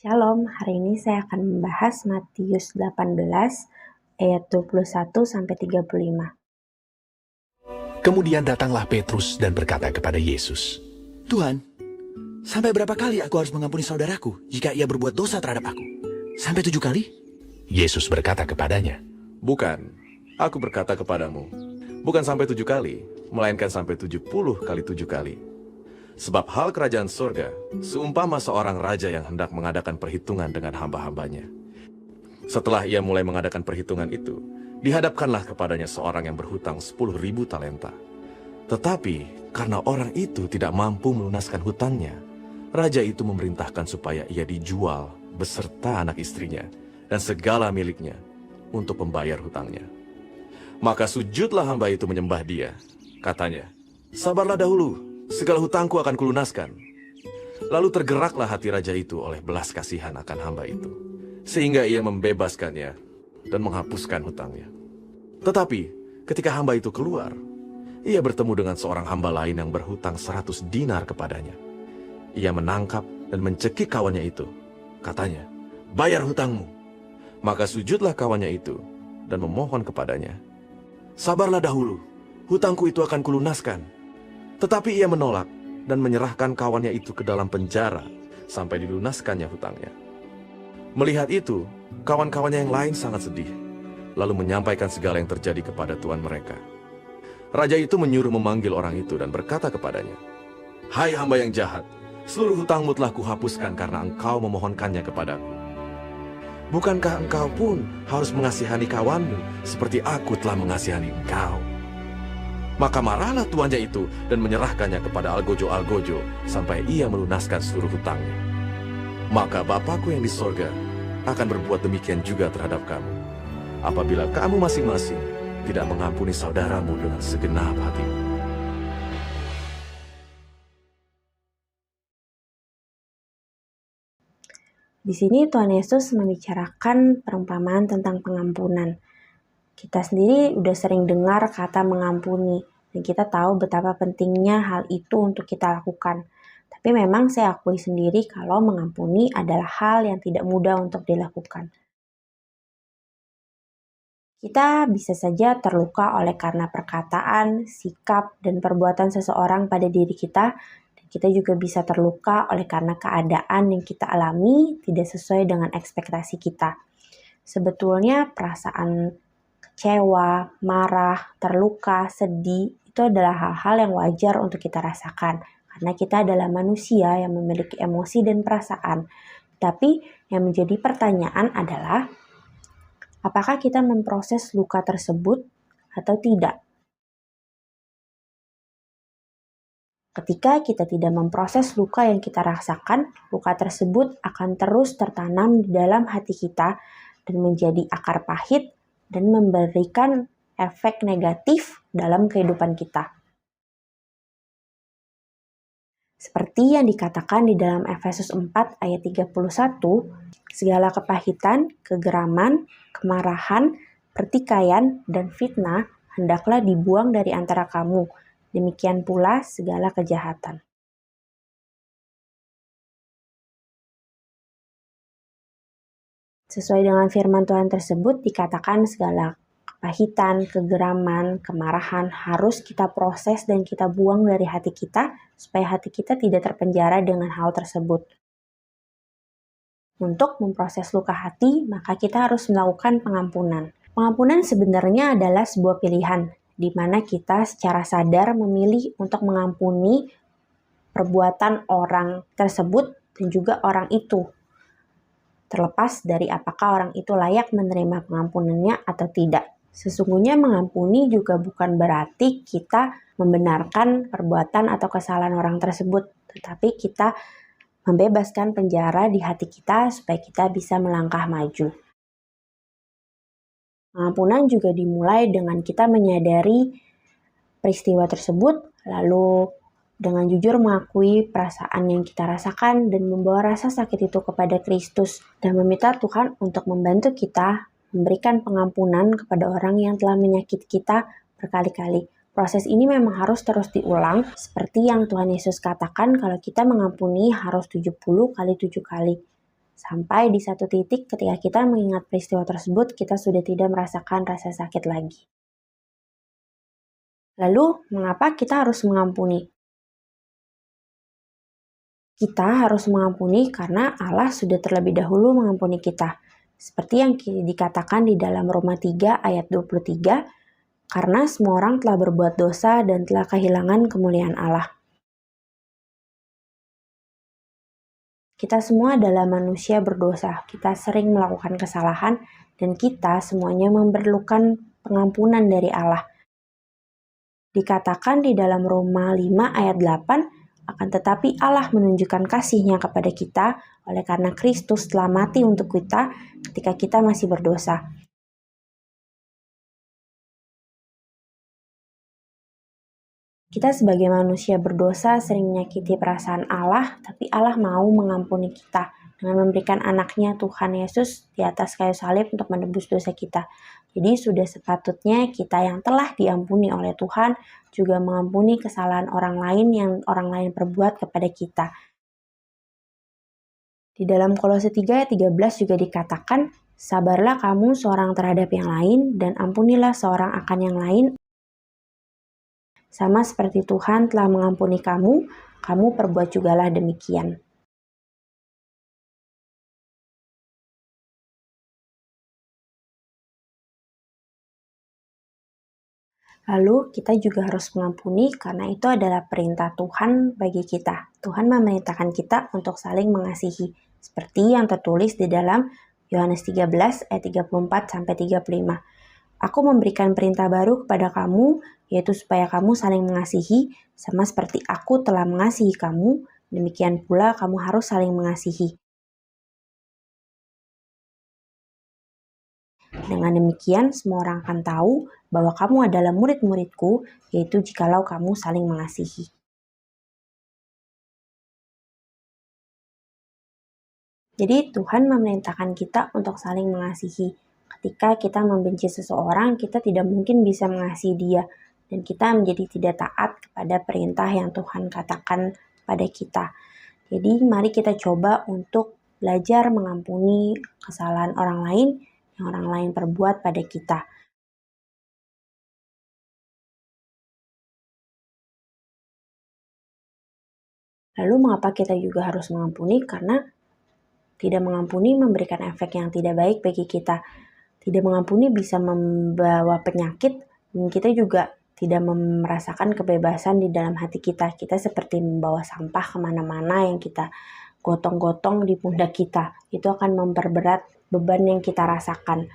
Shalom, hari ini saya akan membahas Matius 18 ayat 21-35. Kemudian datanglah Petrus dan berkata kepada Yesus, Tuhan, sampai berapa kali aku harus mengampuni saudaraku jika ia berbuat dosa terhadap aku? Sampai 7 kali? Yesus berkata kepadanya, Bukan, aku berkata kepadamu, bukan sampai 7 kali, melainkan sampai 70 kali 7 kali. Sebab hal kerajaan surga seumpama seorang raja yang hendak mengadakan perhitungan dengan hamba-hambanya. Setelah ia mulai mengadakan perhitungan itu, dihadapkanlah kepadanya seorang yang berhutang 10.000 talenta. Tetapi karena orang itu tidak mampu melunaskan hutangnya, raja itu memerintahkan supaya ia dijual beserta anak istrinya dan segala miliknya untuk membayar hutangnya. Maka sujudlah hamba itu menyembah dia. Katanya, sabarlah dahulu, segala hutangku akan kulunaskan. Lalu tergeraklah hati raja itu oleh belas kasihan akan hamba itu, sehingga ia membebaskannya dan menghapuskan hutangnya. Tetapi ketika hamba itu keluar, ia bertemu dengan seorang hamba lain yang berhutang 100 dinar kepadanya. Ia menangkap dan mencekik kawannya itu. Katanya, bayar hutangmu. Maka sujudlah kawannya itu dan memohon kepadanya, sabarlah dahulu, hutangku itu akan kulunaskan. Tetapi ia menolak dan menyerahkan kawannya itu ke dalam penjara sampai dilunaskannya hutangnya. Melihat itu, kawan-kawannya yang lain sangat sedih, lalu menyampaikan segala yang terjadi kepada tuan mereka. Raja itu menyuruh memanggil orang itu dan berkata kepadanya, Hai hamba yang jahat, seluruh hutangmu telah kuhapuskan karena engkau memohonkannya kepadaku. Bukankah engkau pun harus mengasihani kawanmu seperti aku telah mengasihani engkau? Maka marahlah tuannya itu dan menyerahkannya kepada algojo-algojo sampai ia melunaskan seluruh hutangnya. Maka Bapakku yang di sorga akan berbuat demikian juga terhadap kamu, apabila kamu masing-masing tidak mengampuni saudaramu dengan segenap hatimu. Di sini Tuhan Yesus membicarakan perumpamaan tentang pengampunan. Kita sendiri udah sering dengar kata mengampuni, dan kita tahu betapa pentingnya hal itu untuk kita lakukan. Tapi memang saya akui sendiri kalau mengampuni adalah hal yang tidak mudah untuk dilakukan. Kita bisa saja terluka oleh karena perkataan, sikap, dan perbuatan seseorang pada diri kita. Dan kita juga bisa terluka oleh karena keadaan yang kita alami tidak sesuai dengan ekspektasi kita. Sebetulnya perasaan kecewa, marah, terluka, sedih, itu adalah hal-hal yang wajar untuk kita rasakan. Karena kita adalah manusia yang memiliki emosi dan perasaan. Tapi yang menjadi pertanyaan adalah, apakah kita memproses luka tersebut atau tidak? Ketika kita tidak memproses luka yang kita rasakan, luka tersebut akan terus tertanam di dalam hati kita dan menjadi akar pahit dan memberikan efek negatif dalam kehidupan kita. Seperti yang dikatakan di dalam Efesus 4 ayat 31, segala kepahitan, kegeraman, kemarahan, pertikaian, dan fitnah hendaklah dibuang dari antara kamu. Demikian pula segala kejahatan. Sesuai dengan firman Tuhan tersebut dikatakan segala kepahitan, kegeraman, kemarahan harus kita proses dan kita buang dari hati kita supaya hati kita tidak terpenjara dengan hal tersebut. Untuk memproses luka hati, maka kita harus melakukan pengampunan. Pengampunan sebenarnya adalah sebuah pilihan, di mana kita secara sadar memilih untuk mengampuni perbuatan orang tersebut dan juga orang itu. Terlepas dari apakah orang itu layak menerima pengampunannya atau tidak. Sesungguhnya mengampuni juga bukan berarti kita membenarkan perbuatan atau kesalahan orang tersebut, tetapi kita membebaskan penjara di hati kita supaya kita bisa melangkah maju. Pengampunan juga dimulai dengan kita menyadari peristiwa tersebut, lalu dengan jujur mengakui perasaan yang kita rasakan dan membawa rasa sakit itu kepada Kristus dan meminta Tuhan untuk membantu kita memberikan pengampunan kepada orang yang telah menyakiti kita berkali-kali. Proses ini memang harus terus diulang seperti yang Tuhan Yesus katakan kalau kita mengampuni harus 70 kali 7 kali. Sampai di satu titik ketika kita mengingat peristiwa tersebut, kita sudah tidak merasakan rasa sakit lagi. Lalu, mengapa kita harus mengampuni? Kita harus mengampuni karena Allah sudah terlebih dahulu mengampuni kita. Seperti yang dikatakan di dalam Roma 3 ayat 23, karena semua orang telah berbuat dosa dan telah kehilangan kemuliaan Allah. Kita semua adalah manusia berdosa, kita sering melakukan kesalahan, dan kita semuanya memerlukan pengampunan dari Allah. Dikatakan di dalam Roma 5 ayat 8, akan tetapi Allah menunjukkan kasih-Nya kepada kita oleh karena Kristus telah mati untuk kita ketika kita masih berdosa. Kita sebagai manusia berdosa sering menyakiti perasaan Allah, tapi Allah mau mengampuni kita dengan memberikan anaknya Tuhan Yesus di atas kayu salib untuk menebus dosa kita. Jadi sudah sepatutnya kita yang telah diampuni oleh Tuhan juga mengampuni kesalahan orang lain yang orang lain perbuat kepada kita. Di dalam Kolose 3 ayat 13 juga dikatakan, sabarlah kamu seorang terhadap yang lain dan ampunilah seorang akan yang lain. Sama seperti Tuhan telah mengampuni kamu, kamu perbuat jugalah demikian. Lalu kita juga harus mengampuni karena itu adalah perintah Tuhan bagi kita. Tuhan memerintahkan kita untuk saling mengasihi, seperti yang tertulis di dalam Yohanes 13 ayat 34-35. Aku memberikan perintah baru kepada kamu, yaitu supaya kamu saling mengasihi, sama seperti aku telah mengasihi kamu, demikian pula kamu harus saling mengasihi. Dengan demikian, semua orang akan tahu bahwa kamu adalah murid-muridku, yaitu jikalau kamu saling mengasihi. Jadi Tuhan memerintahkan kita untuk saling mengasihi. Ketika kita membenci seseorang, kita tidak mungkin bisa mengasihi dia, dan kita menjadi tidak taat kepada perintah yang Tuhan katakan pada kita. Jadi mari kita coba untuk belajar mengampuni kesalahan orang lain yang orang lain perbuat pada kita. Lalu mengapa kita juga harus mengampuni? Karena tidak mengampuni memberikan efek yang tidak baik bagi kita. Tidak mengampuni bisa membawa penyakit, dan kita juga tidak merasakan kebebasan di dalam hati kita. Kita seperti membawa sampah kemana-mana yang kita gotong-gotong di pundak kita. Itu akan memperberat beban yang kita rasakan.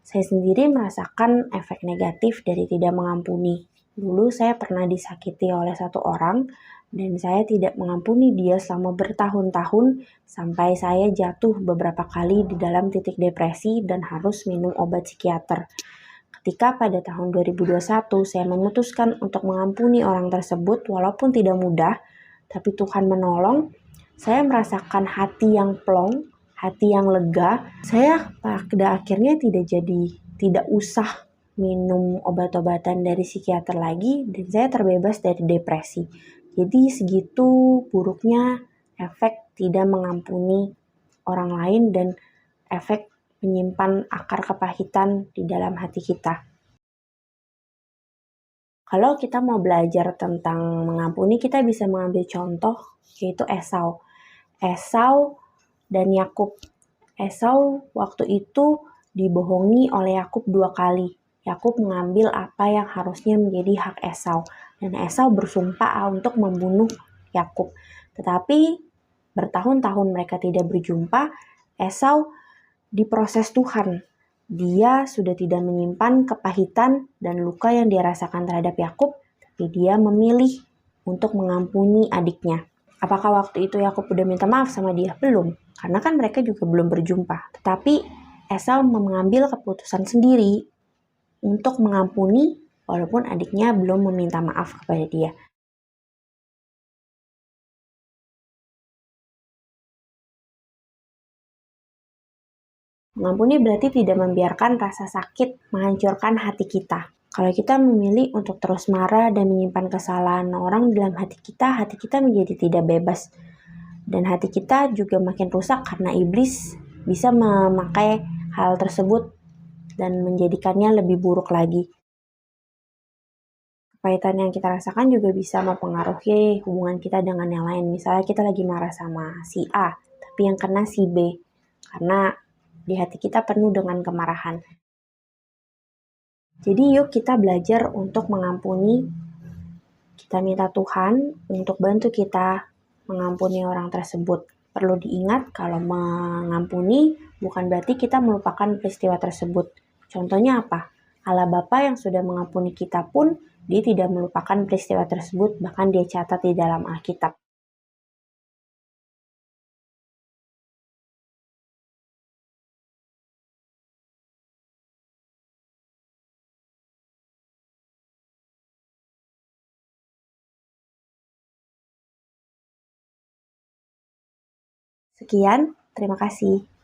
Saya sendiri merasakan efek negatif dari tidak mengampuni. Dulu saya pernah disakiti oleh satu orang, dan saya tidak mengampuni dia selama bertahun-tahun sampai saya jatuh beberapa kali di dalam titik depresi dan harus minum obat psikiater. Ketika pada tahun 2021 saya memutuskan untuk mengampuni orang tersebut walaupun tidak mudah, tapi Tuhan menolong, saya merasakan hati yang plong, hati yang lega. Saya pada akhirnya tidak usah minum obat-obatan dari psikiater lagi, dan saya terbebas dari depresi. Jadi segitu buruknya efek tidak mengampuni orang lain dan efek menyimpan akar kepahitan di dalam hati kita. Kalau kita mau belajar tentang mengampuni, kita bisa mengambil contoh yaitu Esau. Esau dan Yakub. Esau waktu itu dibohongi oleh Yakub 2 kali. Yakub mengambil apa yang harusnya menjadi hak Esau. Dan Esau bersumpah untuk membunuh Yakub. Tetapi bertahun-tahun mereka tidak berjumpa, Esau diproses Tuhan. Dia sudah tidak menyimpan kepahitan dan luka yang dia rasakan terhadap Yakub, tapi dia memilih untuk mengampuni adiknya. Apakah waktu itu Yakub udah minta maaf sama dia? Belum, karena kan mereka juga belum berjumpa. Tetapi Esau mengambil keputusan sendiri untuk mengampuni walaupun adiknya belum meminta maaf kepada dia. Mengampuni berarti tidak membiarkan rasa sakit menghancurkan hati kita. Kalau kita memilih untuk terus marah dan menyimpan kesalahan orang dalam hati kita menjadi tidak bebas. Dan hati kita juga makin rusak karena iblis bisa memakai hal tersebut dan menjadikannya lebih buruk lagi. Kepahitan yang kita rasakan juga bisa mempengaruhi hubungan kita dengan yang lain. Misalnya kita lagi marah sama si A, tapi yang kena si B. Karena di hati kita penuh dengan kemarahan. Jadi yuk kita belajar untuk mengampuni. Kita minta Tuhan untuk bantu kita mengampuni orang tersebut. Perlu diingat kalau mengampuni bukan berarti kita melupakan peristiwa tersebut. Contohnya apa? Allah Bapa yang sudah mengampuni kita pun, dia tidak melupakan peristiwa tersebut, bahkan dia catat di dalam Alkitab. Sekian, terima kasih.